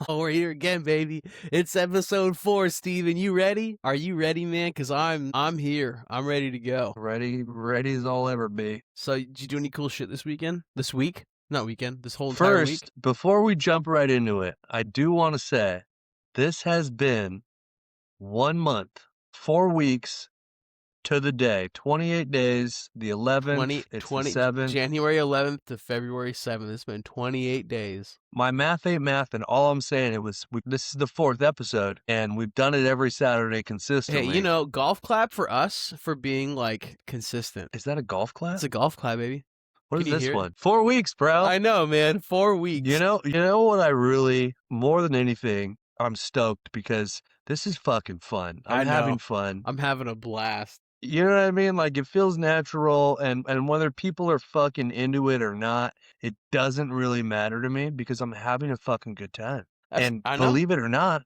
Oh, we're here again, baby. It's episode 4, Steven. You ready? Are you ready, man? Because I'm here. I'm ready to go. Ready as I'll ever be. So, did you do any cool shit this weekend? This week? Not weekend. This whole entire week? First, before we jump right into it, I do want to say this has been 1 month, 4 weeks to the day, 28 days, the 11th, it's the 7th. January 11th to February 7th. It's been 28 days. My math ain't math, and all I'm saying this is the 4th episode, and we've done it every Saturday consistently. Hey, you know, golf clap for us for being, like, consistent. Is that a golf clap? It's a golf clap, baby. What is Can you this hear it? one? 4 weeks, bro. I know, man. 4 weeks. You know what I really, more than anything, I'm stoked because this is fucking fun. I'm having fun. I'm having a blast. You know what I mean? Like, it feels natural, and whether people are fucking into it or not, it doesn't really matter to me because I'm having a fucking good time. And believe it or not,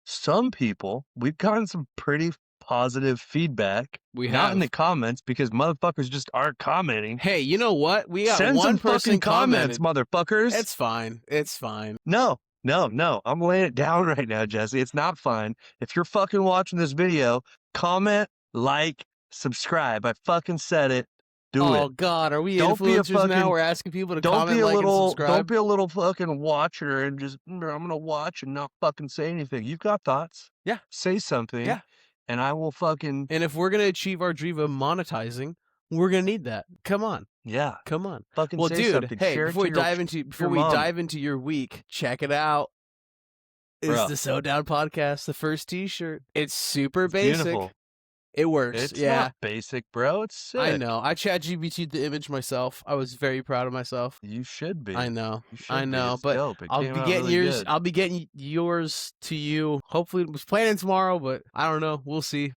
some people, we've gotten some pretty positive feedback. Not in the comments because motherfuckers just aren't commenting. Hey, you know what? We got Send one some person fucking comments, motherfuckers. It's fine. It's fine. No. I'm laying it down right now, Jesse. It's not fine. If you're fucking watching this video, comment, like, subscribe. I fucking said it. Do it. Oh, God. Are we influencers now? We're asking people to comment, like, and subscribe? Don't be a little fucking watcher and just, I'm going to watch and not fucking say anything. You've got thoughts. Yeah. Say something. Yeah. And I will fucking... And if we're going to achieve our dream of monetizing, we're going to need that. Come on. Yeah. Come on. Fucking well, say dude, something. Hey, Share before we dive into your week, check it out. It's the So Down Podcast, the first t-shirt. It's super basic. Beautiful. It works. It's not basic, bro. It's sick. I know. I ChatGPT'd the image myself. I was very proud of myself. You should be. I know. I know. But dope. I'll be getting yours. I'll be getting yours to you. Hopefully, it was planning tomorrow, but I don't know. We'll see.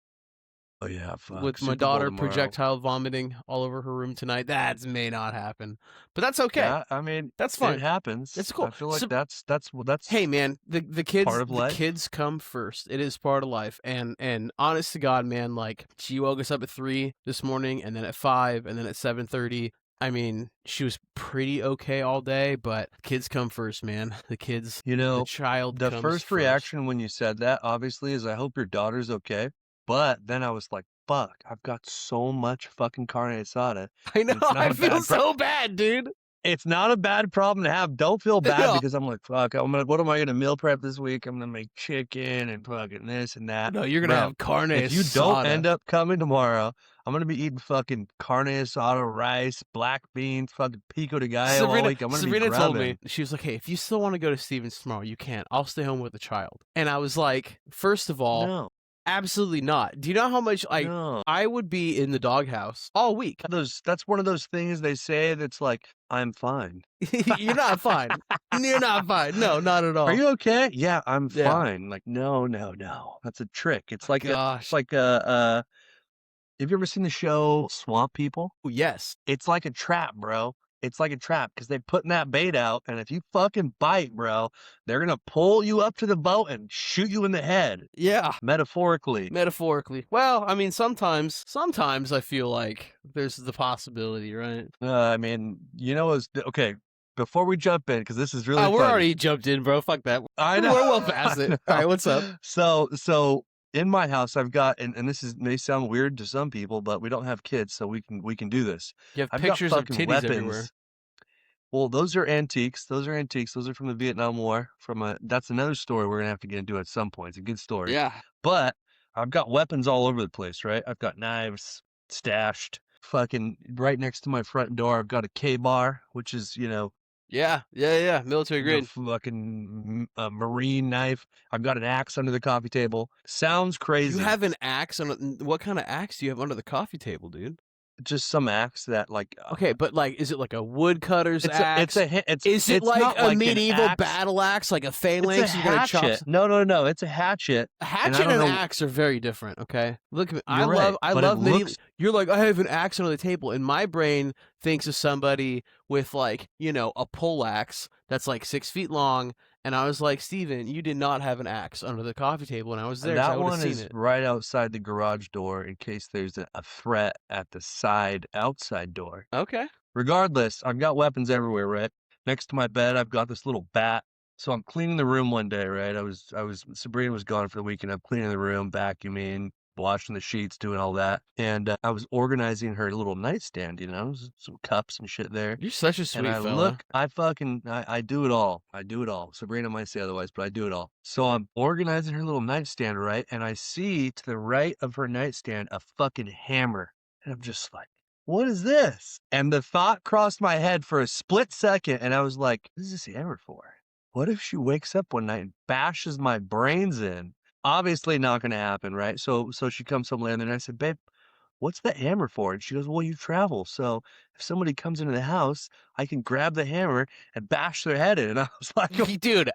Oh yeah, fuck. With my daughter projectile vomiting all over her room tonight, that may not happen, but that's okay. Yeah, I mean, that's fine. It happens. It's cool. I feel like that's. Hey man, the kids, part of life. The kids come first. It is part of life, and honest to God, man, like she woke us up at 3 this morning, and then at 5, and then at 7:30. I mean, she was pretty okay all day, but kids come first, man. The kids, the child. The comes first reaction when you said that, obviously, is I hope your daughter's okay. But then I was like, fuck, I've got so much fucking carne asada. I know, I feel so bad, dude. It's not a bad problem to have. Don't feel bad because I'm like, fuck, what am I going to meal prep this week? I'm going to make chicken and fucking this and that. No, you're going to have carne asada. If you don't end up coming tomorrow, I'm going to be eating fucking carne asada, rice, black beans, fucking pico de gallo all week. I'm going to be Sabrina told me, she was like, hey, if you still want to go to Steven's tomorrow, you can. I'll stay home with the child. And I was like, first of all, no. Absolutely not. Do you know how much I would be in the doghouse all week? That's one of those things they say that's like, I'm fine. You're not fine. You're not fine. No, not at all. Are you okay? Yeah, I'm fine. Like, no. That's a trick. It's like have you ever seen the show Swamp People? Yes. It's like a trap, bro. It's like a trap because they're putting that bait out, and if you fucking bite, bro, they're going to pull you up to the boat and shoot you in the head. Yeah. Metaphorically. Well, I mean, sometimes I feel like there's the possibility, right? I mean, okay, before we jump in, because this is really we're already jumped in, bro. Fuck that. I know. We're well past it. All right, what's up? So in my house, I've got, and this may sound weird to some people, but we don't have kids, so we can do this. You have pictures of titties everywhere. Well, those are antiques. Those are from the Vietnam War. That's another story we're gonna have to get into at some point. It's a good story. Yeah. But I've got weapons all over the place, right? I've got knives stashed, fucking right next to my front door. I've got a K-bar, which is Yeah, military grade. Fucking marine knife. I've got an axe under the coffee table. Sounds crazy. You have an axe what kind of axe do you have under the coffee table, dude? Just some axe that okay, but is it like a woodcutter's axe? Is it like a medieval battle axe, like a phalanx? It's a hatchet. No. It's a hatchet. A hatchet and an axe are very different. Okay, look at me. I love medieval. You're like, I have an axe under the table, and my brain thinks of somebody with a pole axe that's like 6 feet long. And I was like, Steven, you did not have an axe under the coffee table, and I was there. That I would have one seen is it. right outside the garage door in case there's a threat at the outside door. Okay. Regardless, I've got weapons everywhere, right? Next to my bed, I've got this little bat So I'm cleaning the room one day, right? Sabrina was gone for the weekend. I'm cleaning the room, vacuuming, washing the sheets, doing all that. And I was organizing her little nightstand, some cups and shit there. You're such a sweet fella. I do it all. I do it all. Sabrina might say otherwise, but I do it all. So I'm organizing her little nightstand, right? And I see to the right of her nightstand a fucking hammer. And I'm just like, what is this? And the thought crossed my head for a split second. And I was like, what is this hammer for? What if she wakes up one night and bashes my brains in? Obviously not going to happen, right? So she comes home later and I said, babe, what's the hammer for? And she goes, well, you travel. So if somebody comes into the house, I can grab the hammer and bash their head in. And I was like, dude,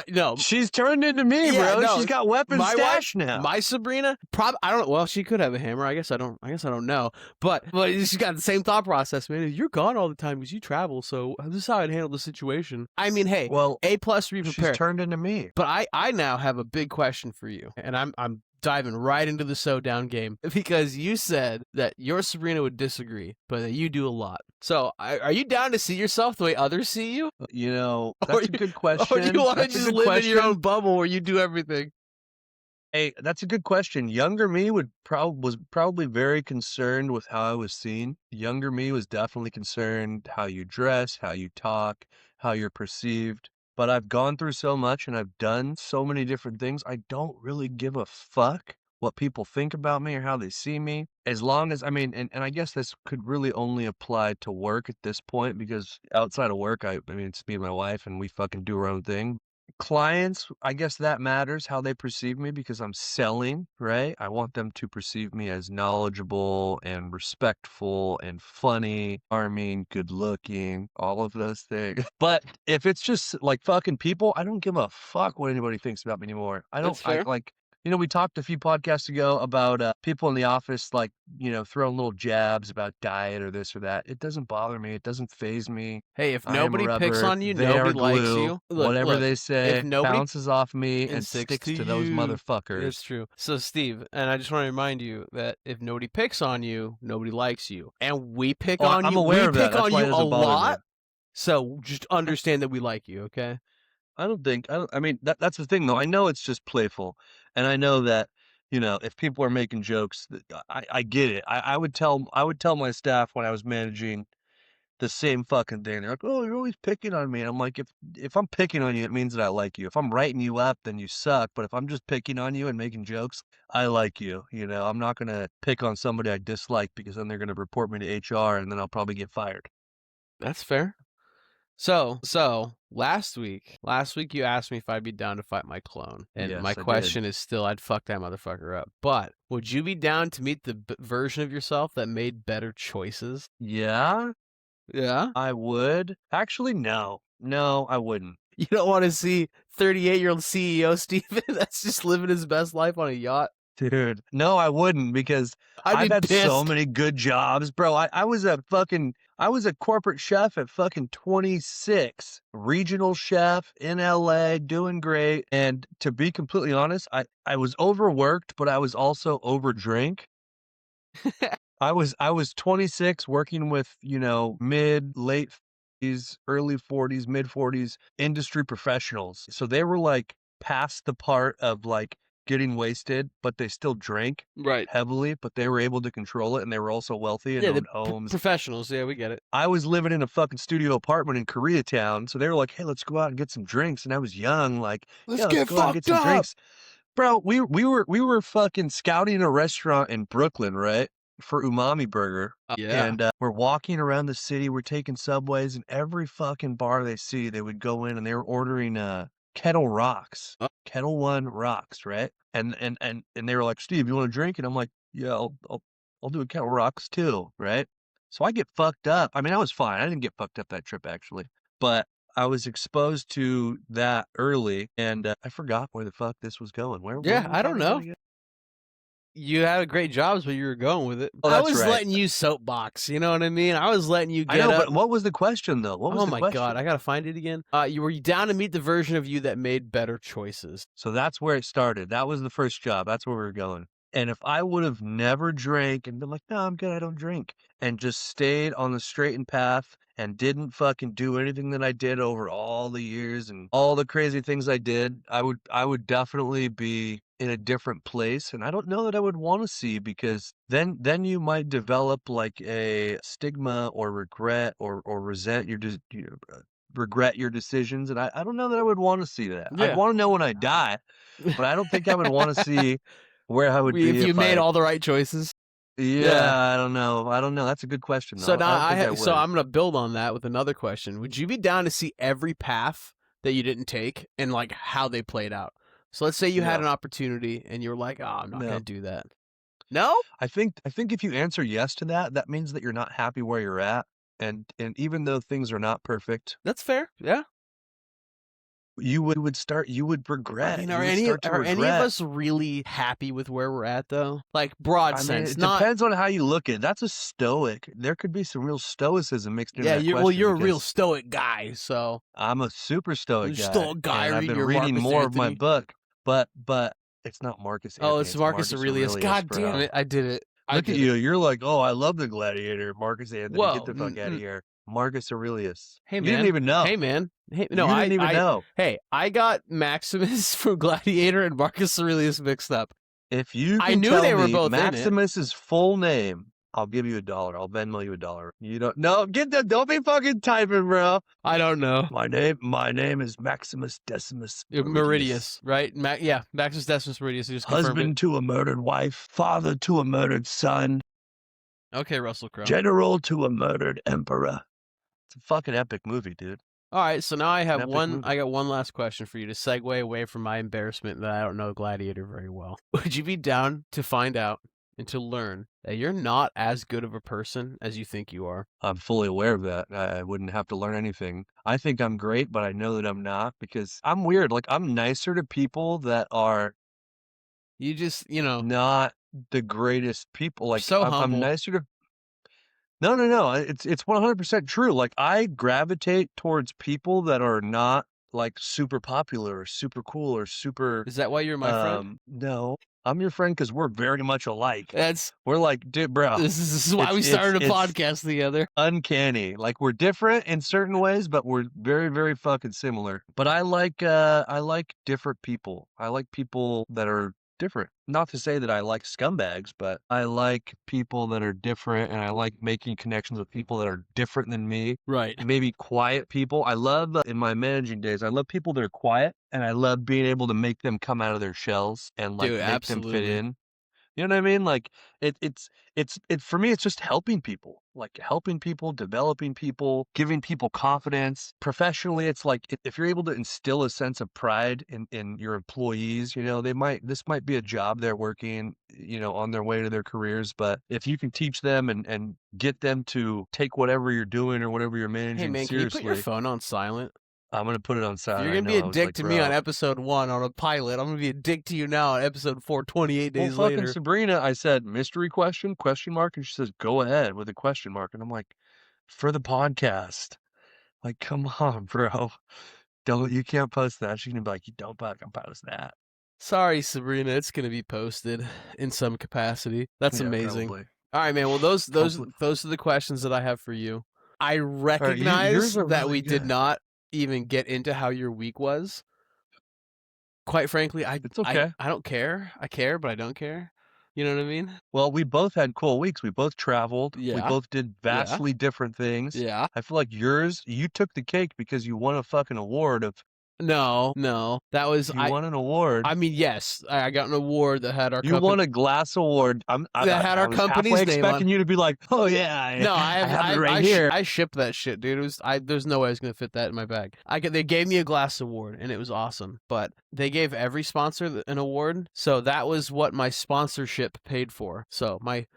no. She's turned into me, bro. No, she's got weapons stashed now. My Sabrina, I don't know. Well, she could have a hammer. I guess I don't know. But she's got the same thought process, man. You're gone all the time because you travel. So this is how I'd handle the situation. I mean, hey, well, A+ to be prepared. She's turned into me. But I now have a big question for you. And I'm diving right into the so down game because you said that your Sabrina would disagree, but that you do a lot. So are you down to see yourself the way others see you? That's a good question. Or do you want to just live in your own bubble where you do everything? Hey, that's a good question. Younger me was probably very concerned with how I was seen. Younger me was definitely concerned how you dress, how you talk, how you're perceived. But I've gone through so much and I've done so many different things. I don't really give a fuck what people think about me or how they see me. As long as, and I guess this could really only apply to work at this point because outside of work, it's me and my wife and we fucking do our own thing. Clients, I guess that matters how they perceive me because I'm selling, right? I want them to perceive me as knowledgeable and respectful and funny, charming, good looking, all of those things. But if it's just like fucking people, I don't give a fuck what anybody thinks about me anymore. We talked a few podcasts ago about people in the office, throwing little jabs about diet or this or that. It doesn't bother me. It doesn't faze me. Hey, if nobody picks on you, nobody likes you. Whatever they say bounces off me and sticks to those motherfuckers. It's true. So, Steve, and I just want to remind you that if nobody picks on you, nobody likes you. And we pick on you. I'm aware of that. We pick on you a lot. So just understand that we like you, okay? That's the thing, though. I know it's just playful. And I know that, if people are making jokes, I get it. I would tell my staff when I was managing the same fucking thing. They're like, oh, you're always picking on me. And I'm like, if I'm picking on you, it means that I like you. If I'm writing you up, then you suck. But if I'm just picking on you and making jokes, I like you. I'm not going to pick on somebody I dislike because then they're going to report me to HR and then I'll probably get fired. That's fair. So last week you asked me if I'd be down to fight my clone. And yes, my question is still, I'd fuck that motherfucker up. But would you be down to meet the version of yourself that made better choices? Yeah. Yeah? I would. Actually, no. No, I wouldn't. You don't want to see 38-year-old CEO Steven that's just living his best life on a yacht? Dude, no, I wouldn't because I've had so many good jobs, bro. I was a corporate chef at fucking 26, regional chef in LA, doing great. And to be completely honest, I was overworked, but I was also overdrink. I was 26 working with, mid, late 40s, early 40s, mid 40s industry professionals. So they were like past the part of like getting wasted, but they still drank heavily, but they were able to control it and they were also wealthy and owned homes. Professionals, yeah, we get it. I was living in a fucking studio apartment in Koreatown, so they were like, hey, let's go out and get some drinks. And I was young, like, let's go out and get some drinks. Bro, we were fucking scouting a restaurant in Brooklyn, right? For Umami Burger. Yeah. And we're walking around the city, we're taking subways, and every fucking bar they see, they would go in and they were ordering Kettle Rocks. Kettle One rocks, right? And they were like, Steve, you want a drink? And I'm like, yeah, I'll do a Kettle Rocks too, right? So I get fucked up. I was fine. I didn't get fucked up that trip actually, but I was exposed to that early, and I forgot where the fuck this was going. Where I don't know. You had great jobs, but you were going with it. Oh, I was letting you soapbox. You know what I mean? I was letting you get up. But what was the question, though? What was the question? Oh, my God. I got to find it again. Were you down to meet the version of you that made better choices? So that's where it started. That was the first job. That's where we were going. And if I would have never drank and been like, no, I'm good, I don't drink, and just stayed on the straightened path and didn't fucking do anything that I did over all the years and all the crazy things I did, I would definitely be in a different place. And I don't know that I would want to see, because then you might develop like a stigma or regret or resent regret your decisions. And I don't know that I would want to see that. I'd Yeah. want to know when I die, but I don't think I would want to see where I would be if you made all the right choices. Yeah, I don't know. That's a good question, though. So now so I'm gonna build on that with another question. Would you be down to see every path that you didn't take and like how they played out? So let's say you had an opportunity and you were like, "Oh, I'm not gonna do that." No? I think if you answer yes to that, that means that you're not happy where you're at, and even though things are not perfect, That's fair. Yeah. you would regret. I mean, are any of us really happy with where we're at, though? Like, broad sense. It depends on how you look at it. That's a stoic. There could be some real stoicism mixed in. Yeah, you're a real stoic guy, so I'm a super stoic guy. Stoic guy. And I've been reading more of my book, but it's not Marcus Anthony. Oh, it's Marcus Aurelius. God damn it! I did it. Look at you. You're like, oh, I love the Gladiator, Marcus Anthony. Get the fuck out of here. Marcus Aurelius. Hey, man. You didn't even know. Hey, man. Hey, no, you didn't even know. Hey, I got Maximus from Gladiator and Marcus Aurelius mixed up. If you can I knew tell they were me both Maximus's full name, I'll give you $1. I'll Venmo you $1. You don't. No, don't be fucking typing, bro. I don't know. My name is Maximus Decimus Meridius, right? Maximus Decimus Meridius. Just husband to a murdered wife, father to a murdered son. Okay, Russell Crowe. General to a murdered emperor. It's a fucking epic movie, dude. All right, so now I have I got one last question for you to segue away from my embarrassment that I don't know Gladiator very well. Would you be down to find out and to learn that you're not as good of a person as you think you are? I'm fully aware of that. I wouldn't have to learn anything. I think I'm great, but I know that I'm not, because I'm weird. Like, I'm nicer to people that are not the greatest people. Like, so humble. I'm nicer to. No. It's 100% true. Like, I gravitate towards people that are not like super popular or super cool or super. Is that why you're my friend? No, I'm your friend because we're very much alike. We're like, dude, bro. This is why we started a podcast together. Uncanny. Like, we're different in certain ways, but we're very, very fucking similar. But I like different people. I like people that are different. Not to say that I like scumbags, but I like people that are different, and I like making connections with people that are different than me. Right. Maybe quiet people. I love, in my managing days, I love people that are quiet, and I love being able to make them come out of their shells and like make them fit in. You know what I mean? Like, it's for me, it's just helping people, developing people, giving people confidence. Professionally, it's like, if you're able to instill a sense of pride in your employees, this might be a job they're working, on their way to their careers. But if you can teach them and get them to take whatever you're doing or whatever you're managing seriously. Can you put your phone on silent? I'm going to put it on silent. You're going to be a dick to me on episode 1 on a pilot. I'm going to be a dick to you now on episode 4, 28 days later. Fucking Sabrina, I said, mystery question, ? And she says, go ahead with a question mark. And I'm like, for the podcast. Like, come on, bro. You can't post that. She's going to be like, you don't fucking post that. Sorry, Sabrina. It's going to be posted in some capacity. That's amazing. Probably. All right, man. Well, those are the questions that I have for you. I recognize that we did not even get into how your week was. Quite frankly, it's okay. I don't care. I care, but I don't care. You know what I mean? Well, we both had cool weeks. We both traveled. Yeah. We both did vastly different things. Yeah. I feel like you took the cake because you won a fucking award of. No, that was you won an award. I mean, yes, I got an award that had our. You won a glass award. That had our company's name. Expecting you to be like, oh yeah. No, I have it right here. I shipped that shit, dude. There's no way I was gonna fit that in my bag. They gave me a glass award and it was awesome, but they gave every sponsor an award, so that was what my sponsorship paid for. So my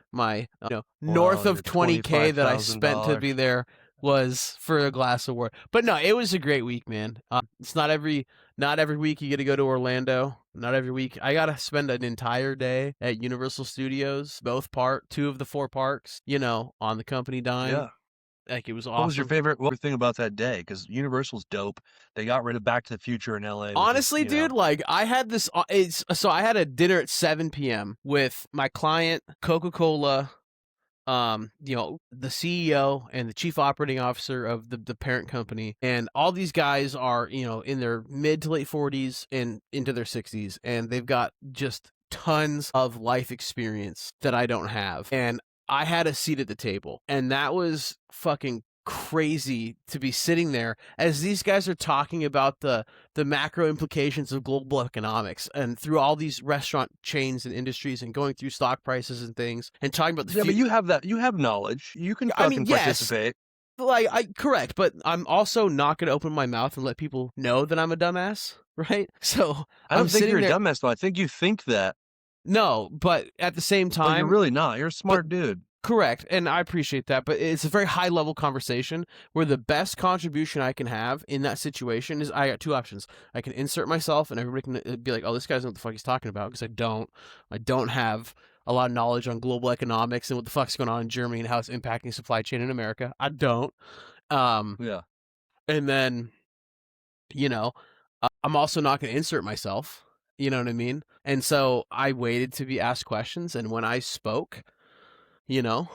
north of $20,000 that I spent to be there was for a glass award. But no, it was a great week, man. It's not every week you get to go to Orlando. Not every week. I got to spend an entire day at Universal Studios, 2 of the 4 parks, on the company dime. Yeah. Like, it was awesome. What was your favorite thing about that day? Because Universal's dope. They got rid of Back to the Future in LA. Honestly, dude, like, I had this. So I had a dinner at 7 p.m. with my client, Coca-Cola, the CEO and the chief operating officer of the parent company, and all these guys are, in their mid to late 40s and into their 60s, and they've got just tons of life experience that I don't have. And I had a seat at the table, and that was fucking crazy to be sitting there as these guys are talking about the macro implications of global economics and through all these restaurant chains and industries and going through stock prices and things and talking about the but you have knowledge. You can fucking participate. Correct, but I'm also not going to open my mouth and let people know that I'm a dumbass, right? So I don't think you're a dumbass, though. I think you think that. No, but at the same time, but you're really not. You're a smart dude. Correct, and I appreciate that, but it's a very high-level conversation where the best contribution I can have in that situation is I got two options. I can insert myself, and everybody can be like, oh, this guy doesn't know what the fuck he's talking about, because I don't have a lot of knowledge on global economics and what the fuck's going on in Germany and how it's impacting supply chain in America. I don't. Yeah. And then, I'm also not going to insert myself, you know what I mean? And so I waited to be asked questions, and when I spoke,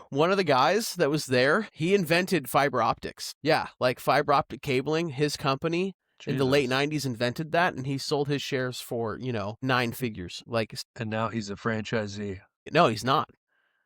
one of the guys that was there, he invented fiber optics. Yeah, like fiber optic cabling. His company in the late 90s invented that, and he sold his shares for, 9 figures. And now he's a franchisee. No, he's not.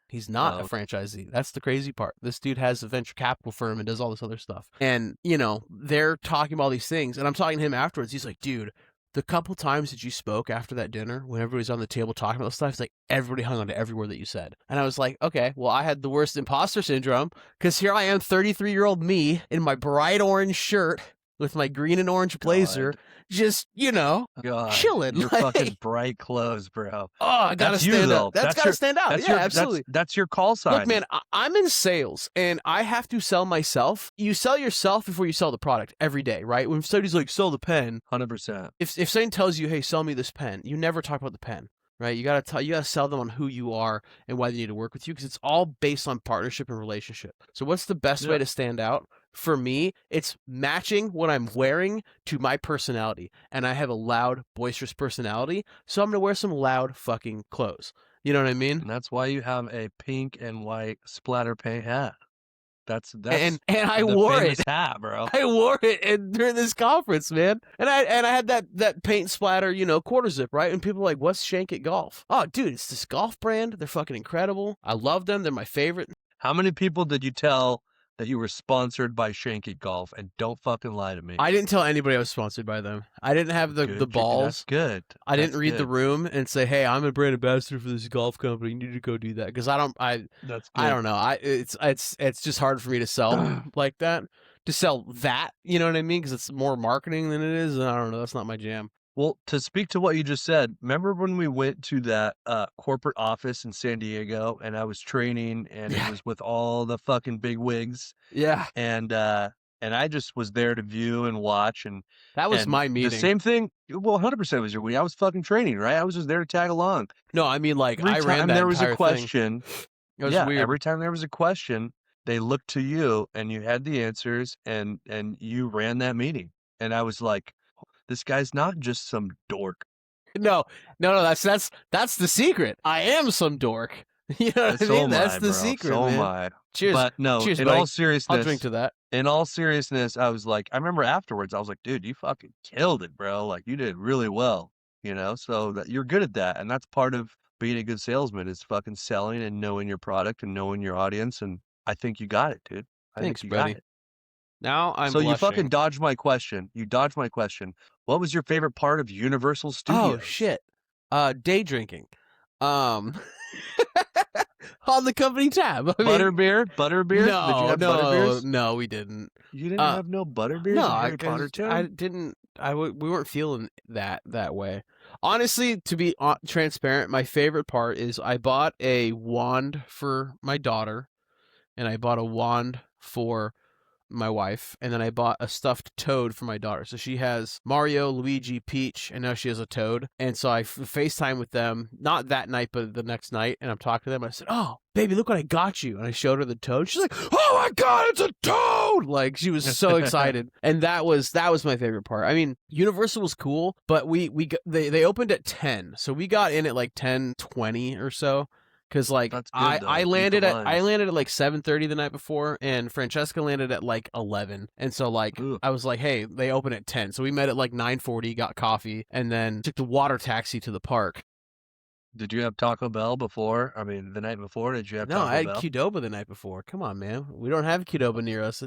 He's not a franchisee. That's the crazy part. This dude has a venture capital firm and does all this other stuff. And, they're talking about all these things, and I'm talking to him afterwards. He's like, dude, the couple times that you spoke after that dinner, when everybody's on the table talking about stuff, it's like everybody hung on to every word that you said. And I was like, okay, well, I had the worst imposter syndrome, because here I am, 33-year-old me, in my bright orange shirt with my green and orange blazer, just, chilling. Your fucking bright clothes, bro. Oh, I gotta stand out. That's gotta stand out. Yeah, absolutely. That's your call sign. Look, man, I'm in sales, and I have to sell myself. You sell yourself before you sell the product every day, right? When somebody's like, sell the pen. 100%. If someone tells you, hey, sell me this pen, you never talk about the pen, right? You gotta sell them on who you are and why they need to work with you, because it's all based on partnership and relationship. So what's the best way to stand out? For me, it's matching what I'm wearing to my personality. And I have a loud, boisterous personality, so I'm going to wear some loud fucking clothes. You know what I mean? And that's why you have a pink and white splatter paint hat. That's and I wore it, hat, bro. I wore it during this conference, man. And I had that paint splatter, quarter zip, right? And people are like, "What's Shankit Golf?" Oh, dude, it's this golf brand. They're fucking incredible. I love them. They're my favorite. How many people did you tell that you were sponsored by Shankit Golf? And don't fucking lie to me. I didn't tell anybody I was sponsored by them. I didn't have the balls. That's good. I didn't read the room and say, "Hey, I'm a brand ambassador for this golf company. You need to go do that." Because I don't know. It's just hard for me to sell like that. To sell that, you know what I mean? Because it's more marketing than it is. And I don't know. That's not my jam. Well, to speak to what you just said, remember when we went to that corporate office in San Diego, and I was training, and it was with all the fucking big wigs. Yeah. And I just was there to view and watch, and that was my meeting. The same thing. Well, 100% was your meeting. I was fucking training, right? I was just there to tag along. No, I mean, like, I ran that there was entire a question. It was weird. Every time there was a question, they looked to you, and you had the answers, and you ran that meeting. And I was like, this guy's not just some dork. No, that's the secret. I am some dork. You know what I mean? That's the secret, so man. Am I. Cheers. But no, cheers, in buddy. all seriousness, I'll drink to that. In all seriousness, I was like, I remember afterwards, I was like, dude, you fucking killed it, bro. Like, you did really well, so that you're good at that. And that's part of being a good salesman, is fucking selling and knowing your product and knowing your audience. And I think you got it, dude. Thanks, buddy. Now I'm you fucking dodged my question. What was your favorite part of Universal Studios? Oh shit. Day drinking. On the company tab. Butterbeer? No, we didn't. You didn't have no butterbeers in Harry Potter too? I didn't. We weren't feeling that way. Honestly, to be transparent, my favorite part is I bought a wand for my daughter, and I bought a wand for my wife, and then I bought a stuffed toad for my daughter. So she has Mario, Luigi, Peach, and now she has a toad. And so I FaceTime with them, not that night, but the next night, and I'm talking to them. I said, "Oh, baby, look what I got you." And I showed her the toad. She's like, "Oh my God, it's a toad!" Like, she was so excited. And that was my favorite part. I mean, Universal was cool, but they opened at 10. So we got in at like 10:20 or so. Cause like I landed at like 7:30 the night before, and Francesca landed at like 11, and so like I was like, hey, they open at 10, so we met at like 9:40, got coffee, and then took the water taxi to the park. Did you have Taco Bell before? I mean, the night before, did you have Taco Bell? No, I had Qdoba the night before. Come on, man. We don't have Qdoba near us.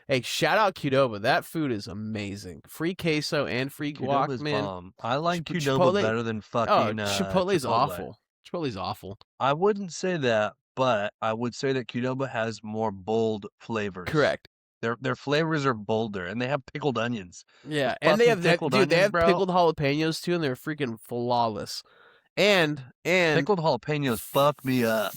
Hey, shout out Qdoba. That food is amazing. Free queso and free guac, Qdoba's man. Bomb. I like Qdoba better than fucking Chipotle's awful. Chipotle's awful. I wouldn't say that, but I would say that Qdoba has more bold flavors. Correct. Their flavors are bolder, and they have pickled onions. Yeah, and they have pickled jalapenos too, and they're freaking flawless. And pickled jalapenos fuck me up.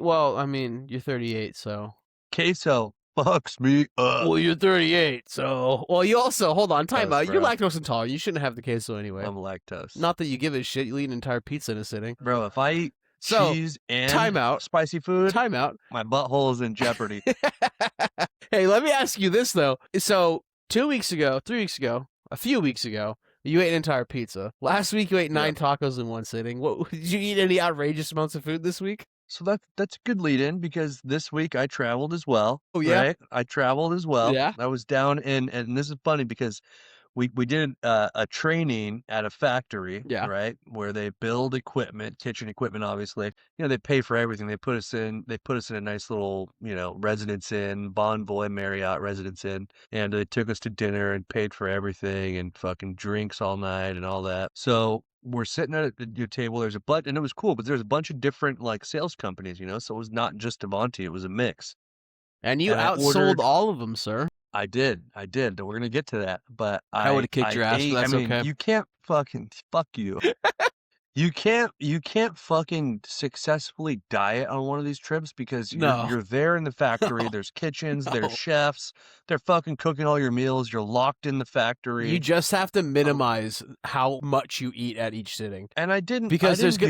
Well, I mean, you're 38, so queso fucks me up. Well, you're 38, so you also hold on, time out. You're lactose intolerant. You shouldn't have the queso anyway. I'm lactose. Not that you give a shit. You eat an entire pizza in a sitting, bro. If I eat cheese and spicy food, my butthole is in jeopardy. Hey, let me ask you this though. So 3 weeks ago, a few weeks ago, you ate an entire pizza. Last week, you ate 9 tacos in one sitting. Did you eat any outrageous amounts of food this week? So that's a good lead in, because this week I traveled as well. Oh, yeah? Right? I traveled as well. Yeah. I was down and this is funny because we did a training at a factory, right, where they build equipment, kitchen equipment, obviously. You know, they pay for everything. They put us in a nice little, residence inn, Bonvoy Marriott residence inn, and they took us to dinner and paid for everything and fucking drinks all night and all that. So we're sitting at your table. There's and it was cool, but there's a bunch of different like sales companies, so it was not just Avanti, it was a mix. And you outsold all of them, sir. I did. We're going to get to that, but I would have kicked your ass, but that's okay. You can't fucking fuck you. You can't fucking successfully diet on one of these trips because you're there in the factory. There's kitchens, there's chefs. They're fucking cooking all your meals. You're locked in the factory. You just have to minimize how much you eat at each sitting. And I didn't do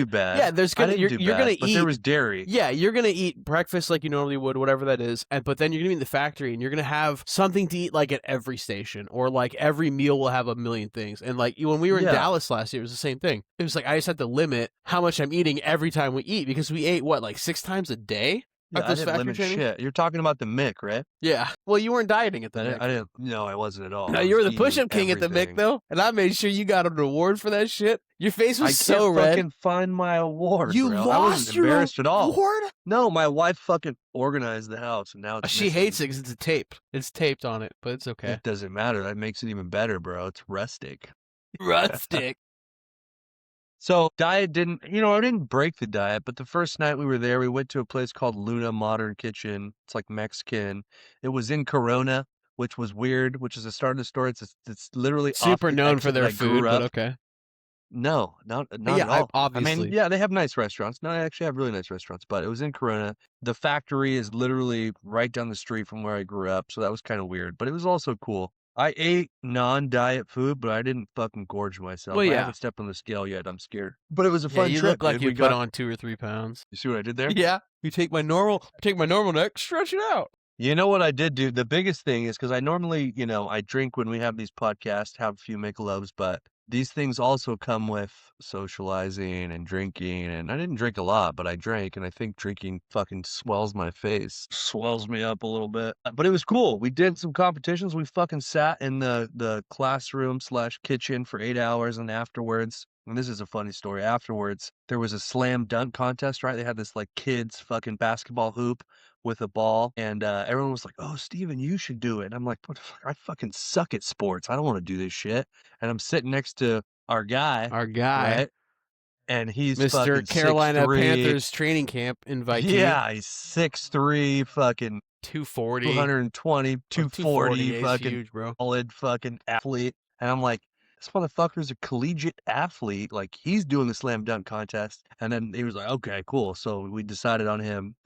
bad. Yeah, you're gonna eat. But there was dairy. Yeah, you're gonna eat breakfast like you normally would, whatever that is. But then you're gonna be in the factory and you're gonna have something to eat like at every station, or like every meal will have a million things. And like when we were in Dallas last year, it was the same thing. It was like I just had to limit how much I'm eating every time we eat, because we ate what, like 6 times a day? Yeah, I didn't limit shit. You're talking about the Mick, right? Yeah. Well, you weren't dieting at the Mick. I didn't. No, I wasn't at all. No, you were the push-up king at the Mick, though, and I made sure you got an award for that shit. Your face was so red. I can't fucking find my award. You bro. lost I wasn't embarrassed your at all. award? No, my wife fucking organized the house, and now it's she hates it because it's taped. It's taped on it, but it's okay. It doesn't matter. That makes it even better, bro. It's rustic. Rustic. So diet I didn't break the diet, but the first night we were there, we went to a place called Luna Modern Kitchen. It's like Mexican. It was in Corona, which was weird, which is the start of the story. It's literally super known for their food, but okay. No, not at all. Obviously. I mean, yeah, they have nice restaurants. No, they actually have really nice restaurants, but it was in Corona. The factory is literally right down the street from where I grew up, so that was kind of weird, but it was also cool. I ate non-diet food, but I didn't fucking gorge myself. Well, yeah. I haven't stepped on the scale yet. I'm scared. But it was a fun trip. You look like you put on 2 or 3 pounds. You see what I did there? Yeah. You take my normal neck, stretch it out. You know what I did do? The biggest thing is because I normally, I drink when we have these podcasts, have a few Michelobs, but these things also come with socializing and drinking. And I didn't drink a lot, but I drank. And I think drinking fucking swells my face, swells me up a little bit. But it was cool. We did some competitions. We fucking sat in the classroom/kitchen for 8 hours. And afterwards, and this is a funny story, afterwards, there was a slam dunk contest, right? They had this like kids fucking basketball hoop with a ball, and everyone was like, "Oh, Steven, you should do it." And I'm like, "What the fuck? I fucking suck at sports. I don't want to do this shit." And I'm sitting next to our guy, right? And he's Mr. Carolina 6'3", Panthers training camp invitee. Yeah, he's 6'3", fucking 240, 220, 240, fucking huge, bro. Solid fucking athlete. And I'm like, this motherfucker's a collegiate athlete. Like, he's doing the slam dunk contest. And then he was like, okay, cool. So we decided on him.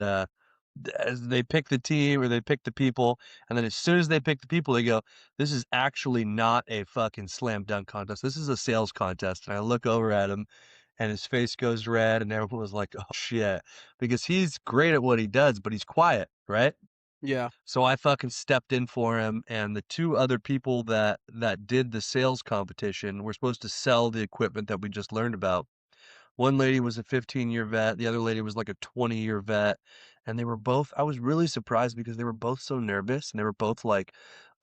as they pick the team or they pick the people, and then as soon as they pick the people, they go, "This is actually not a fucking slam dunk contest. This is a sales contest." And I look over at him, and his face goes red, and everyone was like, "Oh shit," because he's great at what he does, but he's quiet, right? Yeah. So I fucking stepped in for him, and the two other people that did the sales competition were supposed to sell the equipment that we just learned about. One lady was a 15-year vet, the other lady was like a 20-year vet, and they were both I was really surprised because they were both so nervous, and they were both like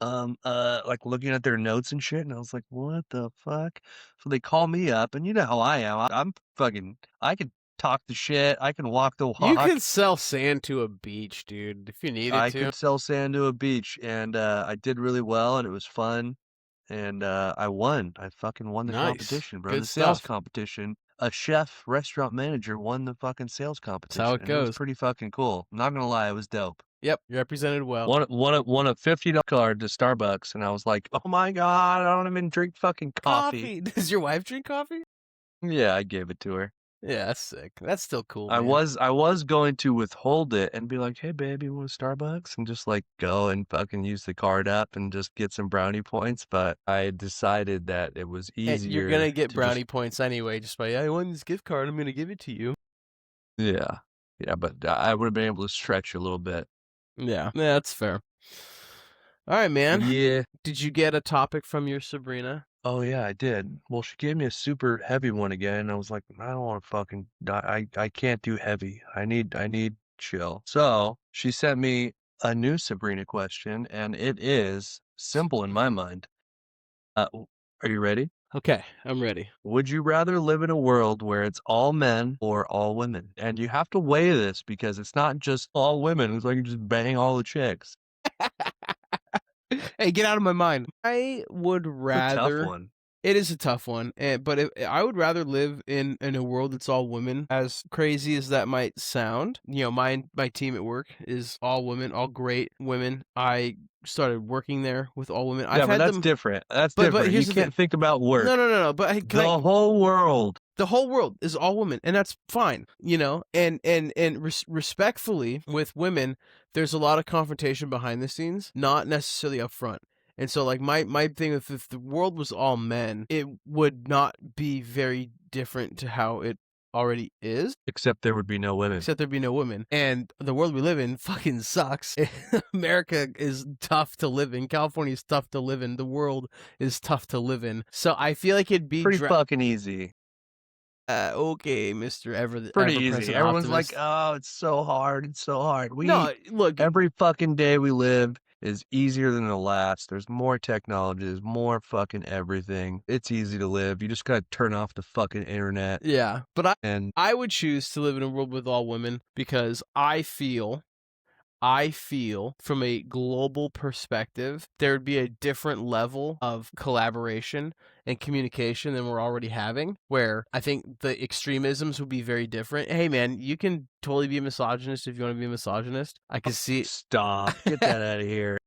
looking at their notes and shit, and I was like, "What the fuck?" So they call me up, and you know how I am. I'm fucking I can talk the shit, I can walk the You walk. can sell sand to a beach, dude, if you needed I to. could sell sand to a beach, and I did really well, and it was fun, and I won. I fucking won the Nice. competition, bro. Good The sales stuff. competition. A chef, restaurant manager won the fucking sales That's how competition, it and it was goes. pretty fucking cool. I'm not gonna lie, it was dope. Yep, you represented well. Won a $50 card to Starbucks, and I was like, "Oh my god, I don't even drink fucking coffee." Does your wife drink coffee? Yeah, I gave it to her. Yeah, that's sick. That's still cool, I man. was going to withhold it and be like, "Hey, babe, you want a Starbucks?" And just like go and fucking use the card up and just get some brownie points. But I decided that it was And you're easier gonna get to brownie points anyway, just by I won this gift card. I'm gonna give it to you. yeah, yeah. But I would have been able to stretch a little bit. Yeah, that's fair. All right, man. Yeah. Did you get a topic from your Sabrina? Oh yeah, I did. Well, she gave me a super heavy one again, and I was like, I don't want to fucking die. I can't do heavy. I need chill. So she sent me a new Sabrina question, and it is simple in my mind. Are you ready? Okay, I'm ready. Would you rather live in a world where it's all men or all women? And you have to weigh this because it's not just all women. It's like you just bang all the chicks. Hey, get out of my mind. I would rather. It's a tough one. It is a tough one, but I would rather live in a world that's all women. As crazy as that might sound, you know, my team at work is all women, all great women. I started working there with all women. Yeah, but that's different. That's different. But you can't think about work. No. But the whole world. The whole world is all women, and that's fine, you know. And respectfully, with women, there's a lot of confrontation behind the scenes, not necessarily up front. And so, like, my thing, if the world was all men, it would not be very different to how it already is. Except there would be no women. Except there'd be no women. And the world we live in fucking sucks. America is tough to live in. California is tough to live in. The world is tough to live in. So I feel like it'd be pretty fucking easy. Okay, Mr. Pretty easy. Everyone's like, "Oh, it's so hard. It's so hard." Look, every fucking day we live is easier than the last. There's more technology. There's more fucking everything. It's easy to live. You just gotta turn off the fucking internet. Yeah, but I would choose to live in a world with all women because I feel from a global perspective, there would be a different level of collaboration and communication than we're already having, where I think the extremisms would be very different. Hey, man, you can totally be a misogynist if you want to be a misogynist. I can see. Stop. Get that out of here.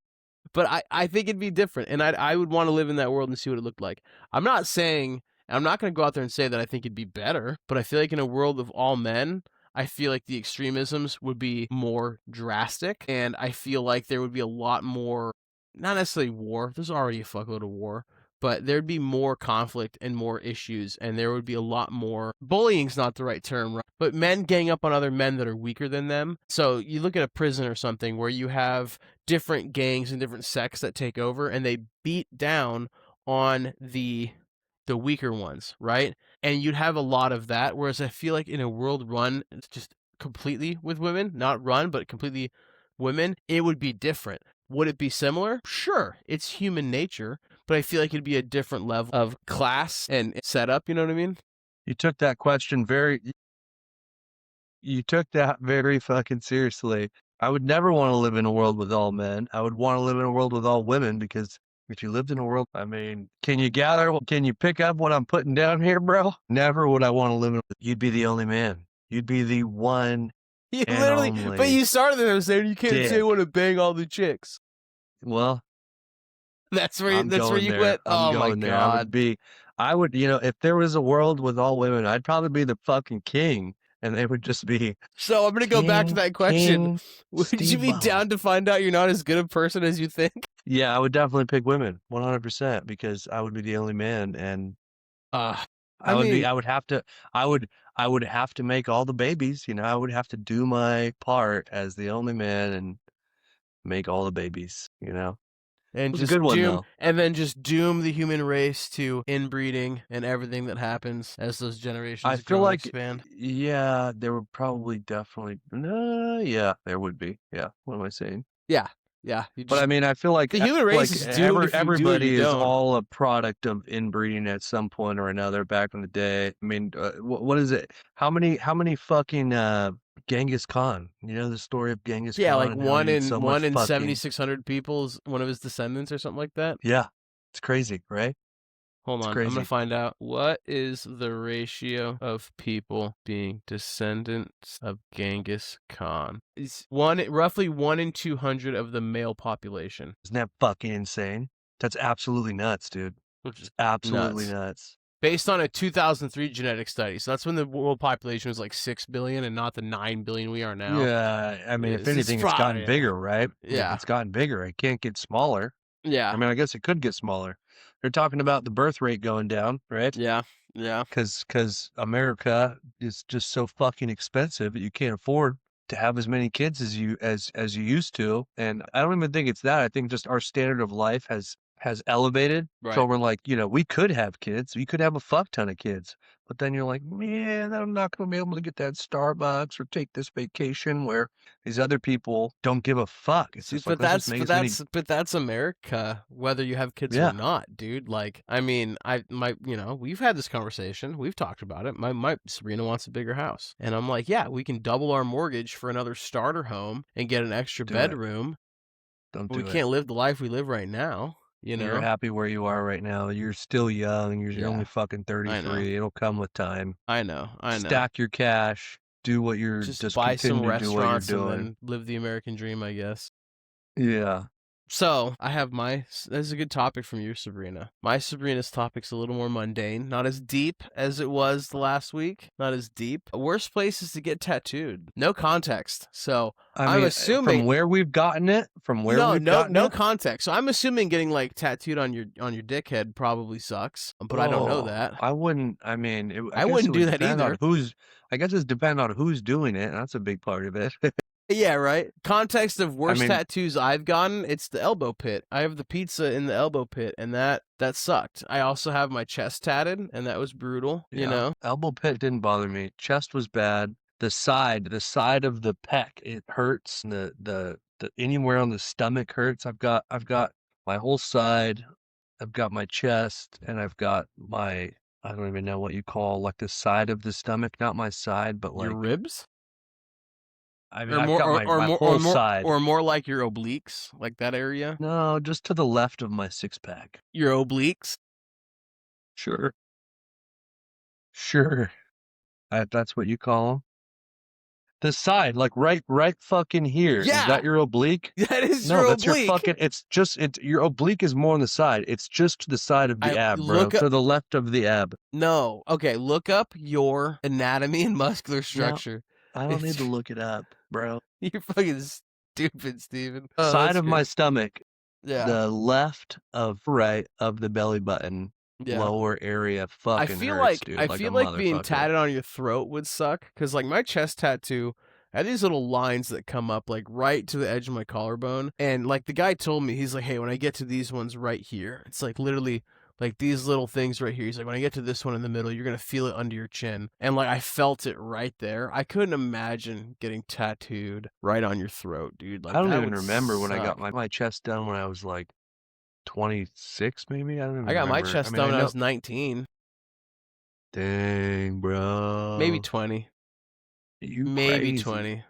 But I think it'd be different, and I would want to live in that world and see what it looked like. I'm not going to go out there and say that I think it'd be better, but I feel like in a world of all men, I feel like the extremisms would be more drastic, and I feel like there would be a lot more, not necessarily war, there's already a fuckload of war, but there'd be more conflict and more issues, and there would be a lot more, bullying's not the right term, right? But men gang up on other men that are weaker than them. So you look at a prison or something where you have different gangs and different sects that take over, and they beat down on the weaker ones, right? And you'd have a lot of that. Whereas I feel like in a world run just completely with women, not run, but completely women, it would be different. Would it be similar? Sure, it's human nature, but I feel like it'd be a different level of class and setup, you know what I mean? You took that very fucking seriously. I would never want to live in a world with all men. I would want to live in a world with all women because if you lived in a world, I mean, can you pick up what I'm putting down here, bro? Never would I want to live in. You'd be the only man. You'd be the one. You literally, but you started there saying you can't say you want to bang all the chicks. Well, that's where you went. Oh my God. I would, if there was a world with all women, I'd probably be the fucking king. and they would just be. So I'm gonna go back to that question. Would you be down to find out you're not as good a person as you think? Yeah, I would definitely pick women, 100%, because I would be the only man, and I would have to make all the babies. You know, I would have to do my part as the only man and make all the babies. You know. And just just doom the human race to inbreeding and everything that happens as those generations I feel like expand. Yeah, there would probably definitely yeah, there would be. Yeah. What am I saying? Yeah. But I mean, I feel like the human race is doomed. Everybody is all a product of inbreeding at some point or another back in the day. I mean, what is it? How many fucking Genghis Khan? You know the story of Genghis Khan? Yeah, like one in 7,600 people is one of his descendants or something like that. Yeah, it's crazy, right? Hold on, I'm gonna find out what is the ratio of people being descendants of Genghis Khan. It's roughly 1 in 200 of the male population. Isn't that fucking insane? That's absolutely nuts, dude. Which is absolutely nuts. Based on a 2003 genetic study, so that's when the world population was like 6 billion and not the 9 billion we are now. Yeah, I mean, if anything, it's gotten bigger, right? Yeah, it's gotten bigger. It can't get smaller. Yeah, I mean, I guess it could get smaller. They're talking about the birth rate going down, right? Yeah. Because America is just so fucking expensive that you can't afford to have as many kids as you used to. And I don't even think it's that. I think just our standard of life has elevated. Right. So we're like, we could have kids. We could have a fuck ton of kids. But then you're like, man, I'm not going to be able to get that Starbucks or take this vacation where these other people don't give a fuck. It's just but that's America, whether you have kids or not, dude. Like, I mean, we've had this conversation. We've talked about it. My Sabrina wants a bigger house. And I'm like, yeah, we can double our mortgage for another starter home and get an extra bedroom. We can't live the life we live right now. You're happy where you are right now. You're still young. You're only fucking 33. It'll come with time. I know. Stack your cash. Do what you're just buy some restaurants and then live the American dream, I guess. Yeah. So I have this is a good topic from you, Sabrina. My Sabrina's topic's a little more mundane, not as deep as it was the last week. Not as deep. Worst places to get tattooed. No context. So I'm assuming from where we've gotten it. No context. So I'm assuming getting like tattooed on your dickhead probably sucks, but I don't know that. I wouldn't. I mean, I wouldn't do that either. I guess it depends on who's doing it. That's a big part of it. Yeah, right. Context of worst tattoos I've gotten, it's the elbow pit. I have the pizza in the elbow pit, and that sucked. I also have my chest tatted, and that was brutal. Yeah. You know, elbow pit didn't bother me. Chest was bad. The side of the pec, it hurts. The anywhere on the stomach hurts. I've got my whole side. I've got my chest, and I've got my, I don't even know what you call like the side of the stomach, not my side, but like your ribs. I mean, I've got my whole side. Or more like your obliques, like that area? No, just to the left of my six-pack. Your obliques? Sure. That's what you call them? The side, like right fucking here. Yeah. Is that your oblique? That is your oblique. No, that's your oblique is more on the side. It's just to the side of the ab, bro. To the left of the ab. No. Okay, look up your anatomy and muscular structure. No, I don't need to look it up, bro. You're fucking stupid, Steven. Side of my stomach. Yeah. The left of right of the belly button. Yeah. Lower area fucking hurts, dude. I feel like being tatted on your throat would suck, because like my chest tattoo, I had these little lines that come up like right to the edge of my collarbone, and like the guy told me, he's like, hey, when I get to these ones right here, it's like literally like these little things right here. He's like, when I get to this one in the middle, you're gonna feel it under your chin, and like I felt it right there. I couldn't imagine getting tattooed right on your throat, dude. Like, I don't even remember when I got my chest done when I was like 26, maybe. I don't even. I got my chest done when I was 19. Dang, bro. Maybe 20. Maybe crazy. 20.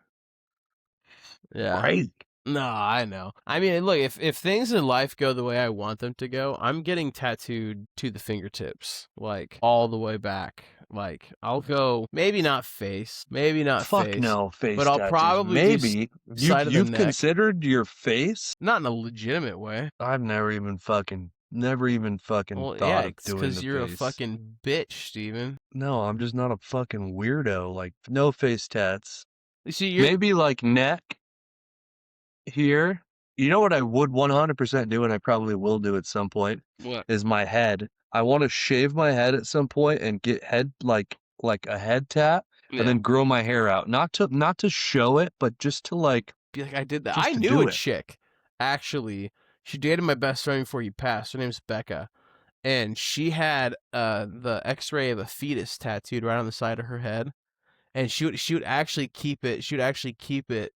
Yeah. Crazy. No, I know. I mean, look, if things in life go the way I want them to go, I'm getting tattooed to the fingertips, like all the way back. Like I'll go, maybe not face, maybe not Fuck face. no, face. But I'll probably maybe you've considered your face, not in a legitimate way. I've never even fucking never even fucking thought of doing the face. Because you're a fucking bitch, Steven. No, I'm just not a fucking weirdo. Like, no face tats. You see, maybe like neck here. You know what I would 100% do, and I probably will do at some point? What? Is my head. I want to shave my head at some point and get head like a head tat, and then grow my hair out. Not to show it, but just to like be like, I did that. I knew a chick, actually. She dated my best friend before he passed. Her name's Becca, and she had the X-ray of a fetus tattooed right on the side of her head, and she would actually keep it. She would actually keep it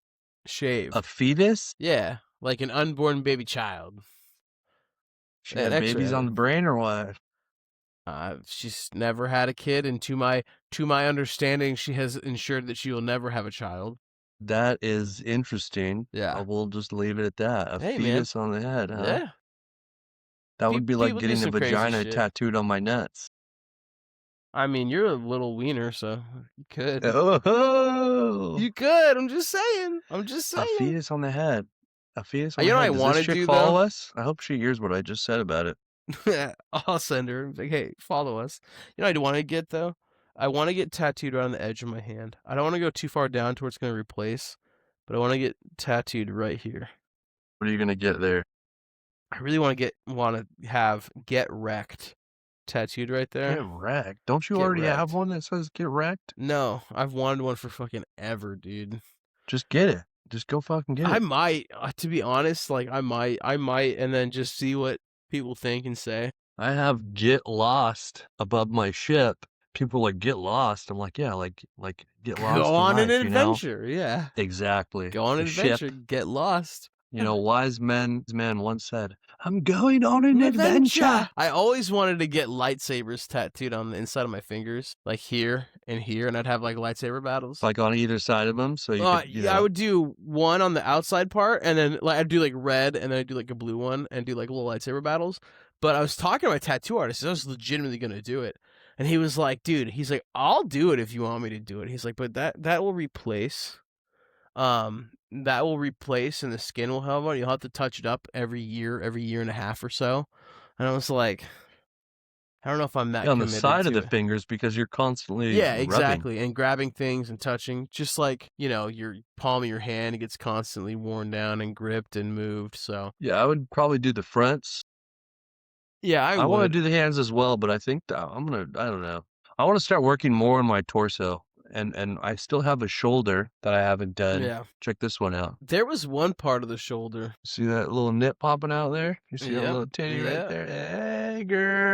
shaved. A fetus? Yeah, like an unborn baby child. She had babies on the brain or what? She's never had a kid, and to my understanding, she has ensured that she will never have a child. That is interesting. Yeah. We'll just leave it at that. A fetus on the head, huh? Yeah. That would be like getting a vagina tattooed on my nuts. I mean, you're a little wiener, so you could. Oh! You could. I'm just saying. A fetus on the head. A fetus on the head. I want to do, follow us? I hope she hears what I just said about it. I'll send her. Like, hey, follow us. You know what I want to get, though? I want to get tattooed right on the edge of my hand. I don't want to go too far down to where it's going to replace, but I want to get tattooed right here. What are you going to get there? I really want to have "Get Wrecked" tattooed right there. Get wrecked? Don't you already have one that says "Get wrecked"? No, I've wanted one for fucking ever, dude. Just get it. Just go fucking get it. I might, to be honest, like I might, and then just see what people think and say. I have "Get Lost" above my ship. People like, get lost. I'm like, yeah, like get lost. Go on an adventure, yeah. Exactly. Go on an adventure, get lost. You know, wise man once said, "I'm going on an adventure." I always wanted to get lightsabers tattooed on the inside of my fingers, like here and here, and I'd have like lightsaber battles, like on either side of them. So you I would do one on the outside part, and then like I'd do like red, and then I'd do like a blue one, and do like little lightsaber battles. But I was talking to my tattoo artist, I was legitimately gonna do it. And he was like, dude, he's like, I'll do it if you want me to do it. He's like, but that will replace, and the skin will have on. You'll have to touch it up every year and a half or so. And I was like, I don't know if I'm that on the side of the fingers because you're constantly exactly, rubbing. And grabbing things and touching, just like, you know, your palm of your hand, it gets constantly worn down and gripped and moved. So yeah, I would probably do the fronts. Yeah, I want to do the hands as well, but I think I don't know. I want to start working more on my torso, and I still have a shoulder that I haven't done. Yeah. Check this one out. There was one part of the shoulder. See that little nip popping out there? You see that little titty right there? Hey, girl.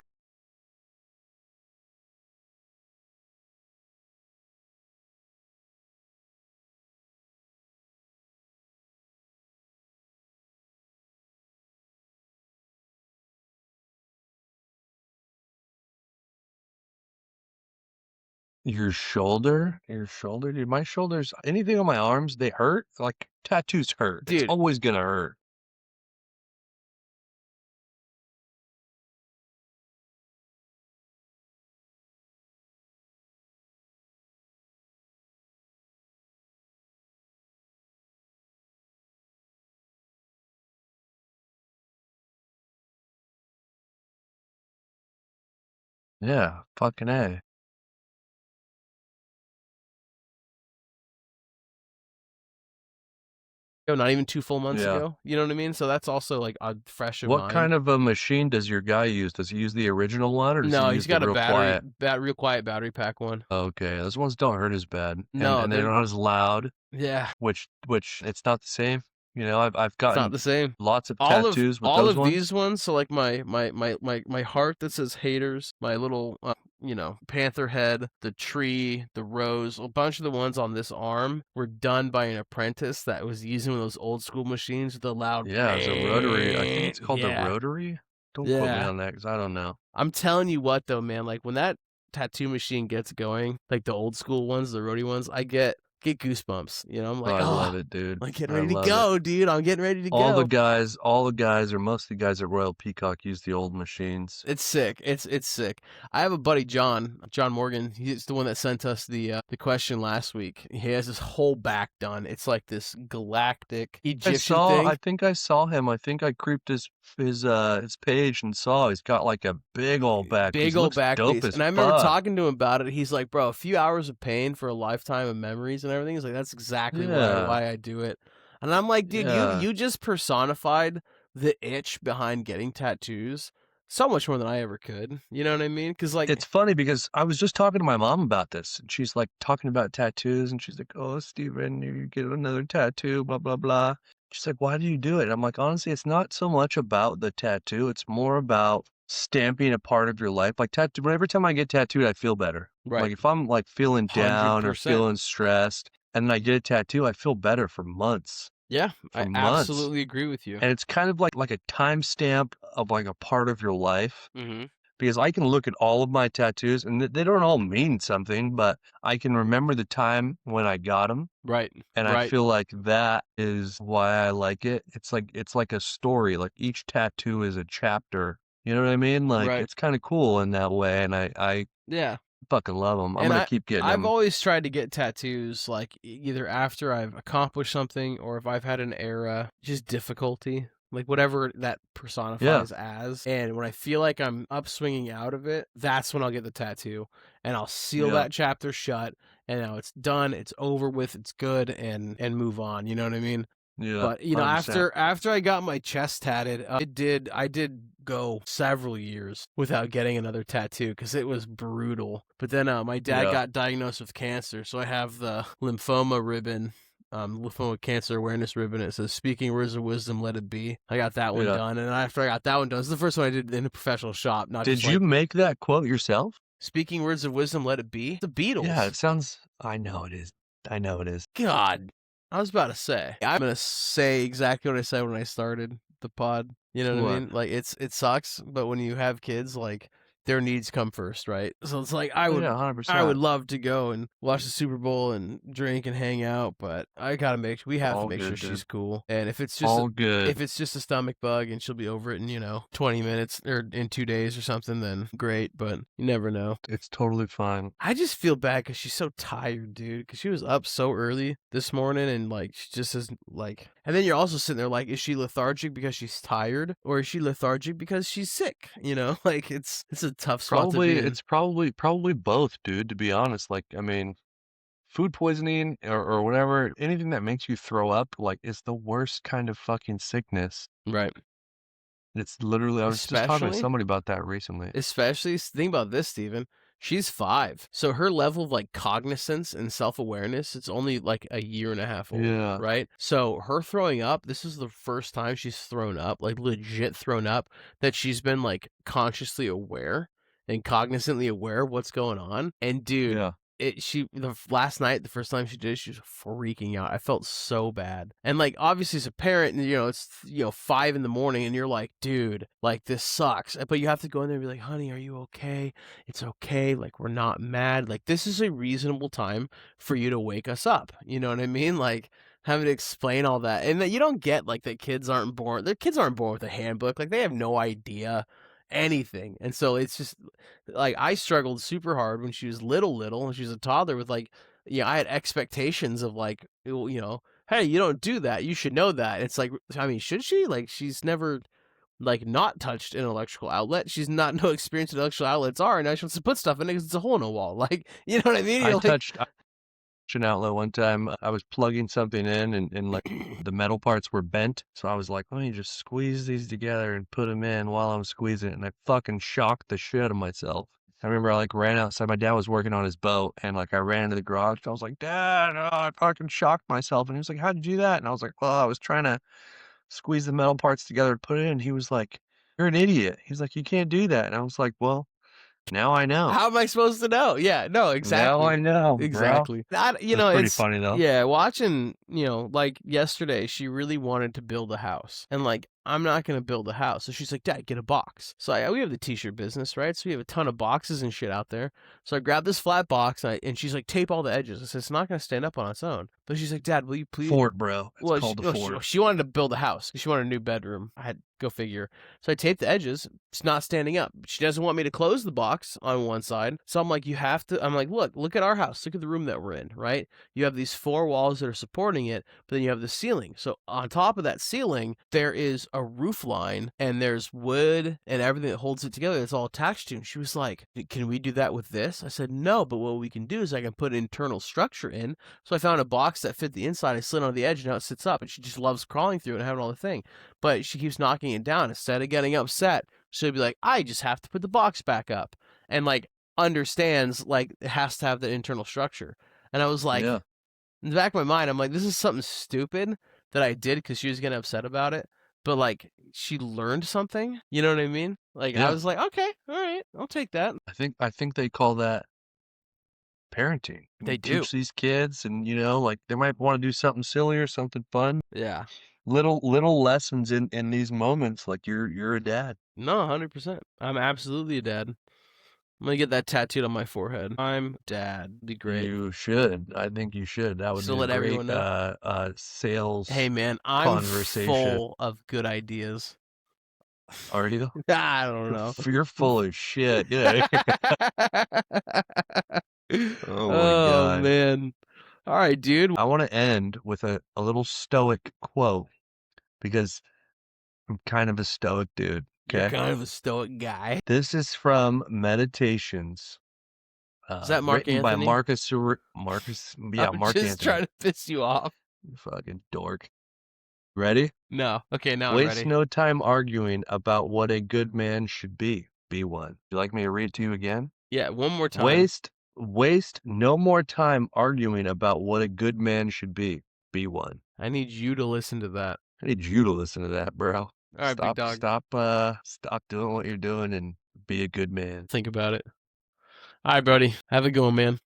Your shoulder, dude. My shoulders, anything on my arms, they hurt. Like tattoos hurt. Dude. It's always gonna hurt. Yeah, fucking A. Not even 2 full months ago. You know what I mean? So that's also like a fresh in mind. What kind of a machine does your guy use? Does he use the original one, or does he use he's got the real quiet battery pack one. Okay, those ones don't hurt as bad. No, and they're not as loud. Yeah. Which it's not the same. You know, I've gotten not the same. Lots of tattoos with all those of these ones. So like my heart that says haters, my little panther head, the tree, the rose, a bunch of the ones on this arm were done by an apprentice that was using one of those old school machines with the loud. Yeah, it's a rotary. I think it's called the rotary. Don't quote me on that because I don't know. I'm telling you what though, man. Like when that tattoo machine gets going, like the old school ones, the rotary ones, I get get goosebumps. You know, I'm like, I love it, dude. I'm getting ready to go, dude. I'm getting ready to go. All the guys, or most of the guys at Royal Peacock use the old machines. It's sick. It's sick. I have a buddy, John Morgan. He's the one that sent us the question last week. He has this whole back done. It's like this galactic Egyptian thing. I think I saw him. I think I creeped his page and saw he's got like a big old back. Big old back piece. And I remember talking to him about it. He's like, bro, a few hours of pain for a lifetime of memories and everything. He's like, that's exactly why I do it. And I'm like, dude, you just personified the itch behind getting tattoos so much more than I ever could. You know what I mean? Because like, it's funny because I was just talking to my mom about this, and she's like talking about tattoos, and she's like, "Oh, Steven, you get another tattoo, blah blah blah." She's like, "Why do you do it?" And I'm like, honestly, it's not so much about the tattoo; it's more about stamping a part of your life. Like tattoo. Every time I get tattooed, I feel better. Right. Like if I'm like feeling down 100%. or feeling stressed, and then I get a tattoo, I feel better for months. Yeah, I absolutely agree with you. And it's kind of like a timestamp of like a part of your life. Mm-hmm. Because I can look at all of my tattoos and they don't all mean something, but I can remember the time when I got them. Right. And I feel like that is why I like it. It's like a story. Like each tattoo is a chapter. You know what I mean? Like it's kind of cool in that way. And I fucking love them. I'm gonna keep getting them. I've always tried to get tattoos like either after I've accomplished something or if I've had an era, just difficulty, like whatever that personifies as. And when I feel like I'm upswinging out of it, that's when I'll get the tattoo and I'll seal that chapter shut. And now it's done, it's over with, it's good, and move on. You know what I mean? Yeah. But you know, 100%. after I got my chest tatted, I did go several years without getting another tattoo because it was brutal. But then my dad got diagnosed with cancer, so I have the lymphoma ribbon, lymphoma cancer awareness ribbon. It says "Speaking words of wisdom, let it be." I got that one done, and after I got that one done, this is the first one I did in a professional shop. Not did you make that quote yourself? Speaking words of wisdom, let it be. The Beatles. Yeah, it sounds. I know it is. God. I was about to say. I'm gonna say exactly what I said when I started the pod. You know what I mean? Like it sucks, but when you have kids, like their needs come first, right? So it's like I would 100%. love to go and watch the Super Bowl and drink and hang out, but I gotta we have to make sure she's cool. And if it's just if it's just a stomach bug and she'll be over it in 20 minutes or in 2 days or something, then great. But you never know. It's totally fine. I just feel bad because she's so tired, dude. Because she was up so early this morning and like she just is like. And then you're also sitting there like, is she lethargic because she's tired or is she lethargic because she's sick? Like it's a tough spot to be in. It's probably both, dude, to be honest. Like, I mean, food poisoning or whatever, anything that makes you throw up, like, is the worst kind of fucking sickness. Right. It's literally, I was just talking to somebody about that recently. Especially, think about this, Steven. She's 5. So her level of like cognizance and self-awareness, it's only like a year and a half old. Yeah. Right. So her throwing up, this is the first time she's thrown up, like legit thrown up, that she's been like consciously aware and cognizantly aware of what's going on. And dude, last night, the first time she did it, she was freaking out. I felt so bad. And like, obviously as a parent, it's 5 a.m. and you're like, dude, like this sucks. But you have to go in there and be like, honey, are you okay? It's okay. Like, we're not mad. Like, this is a reasonable time for you to wake us up. You know what I mean? Like, having to explain all that. And that you don't get like that kids aren't born with a handbook. Like, they have no idea anything. And so it's just like I struggled super hard when she was little and she was a toddler with like I had expectations of like hey, you don't do that, you should know that. It's like, I mean, should she? Like, she's never like not touched an electrical outlet. She's not no experience with electrical outlets are, and now she wants to put stuff in it because it's a hole in a wall. Like, you know what I mean? I touched an outlet one time. I was plugging something in and like the metal parts were bent. So I was like, let me just squeeze these together and put them in while I'm squeezing it. And I fucking shocked the shit out of myself. I remember I like ran outside. My dad was working on his boat and like I ran into the garage. I was like, Dad, I fucking shocked myself. And he was like, how'd you do that? And I was like, well, I was trying to squeeze the metal parts together and put it in. And he was like, you're an idiot. He's like, you can't do that. And I was like, well, now I know. How am I supposed to know? Yeah, no, exactly. Now I know. Exactly. It's pretty funny though. Yeah, watching, like yesterday, she really wanted to build a house. And like, I'm not going to build a house. So she's like, Dad, get a box. So we have the t-shirt business, right? So we have a ton of boxes and shit out there. So I grabbed this flat box and she's like, tape all the edges. I said, it's not going to stand up on its own. But she's like, Dad, will you please? Fort, bro. It's called a fort. She wanted to build a house. She wanted a new bedroom. I had go figure. So I taped the edges. It's not standing up. She doesn't want me to close the box on one side. So I'm like, you have to. I'm like, look at our house. Look at the room that we're in, right? You have these 4 walls that are supporting it, but then you have the ceiling. So on top of that ceiling, there is a roof line and there's wood and everything that holds it together. It's all attached to. And she was like, can we do that with this? I said, no, but what we can do is I can put internal structure in. So I found a box that fit the inside. I slid on the edge and now it sits up, and she just loves crawling through it and having all the thing. But she keeps knocking it down. Instead of getting upset, she'll be like, I just have to put the box back up, and like understands like it has to have the internal structure. And I was like, in the back of my mind, I'm like, this is something stupid that I did because she was getting upset about it. But like, she learned something. You know what I mean? Like, I was like, okay, all right, I'll take that. I think they call that parenting. They do. Teach these kids, and like they might want to do something silly or something fun. Yeah. Little lessons in these moments, like you're a dad. No, 100%. I'm absolutely a dad. I'm gonna get that tattooed on my forehead. I'm dad. Be great. You should. I think you should. That would be a great sales. Hey man, I'm full of good ideas. Are you? I don't know. You're full of shit. Yeah. Oh my God, man. All right, dude. I want to end with a little stoic quote because I'm kind of a stoic dude. Okay? You're kind of a stoic guy. This is from Meditations. Is that Mark Anthony? By Marcus. Yeah, Mark Anthony. Just trying to piss you off. You fucking dork. Ready? No. Okay, now I'm ready. Waste no time arguing about what a good man should be. Be one. Would you like me to read it to you again? Yeah, one more time. Waste no more time arguing about what a good man should be. Be one. I need you to listen to that. I need you to listen to that, bro. All right, big dog. Stop doing what you're doing and be a good man. Think about it. All right, buddy. Have a good one, man.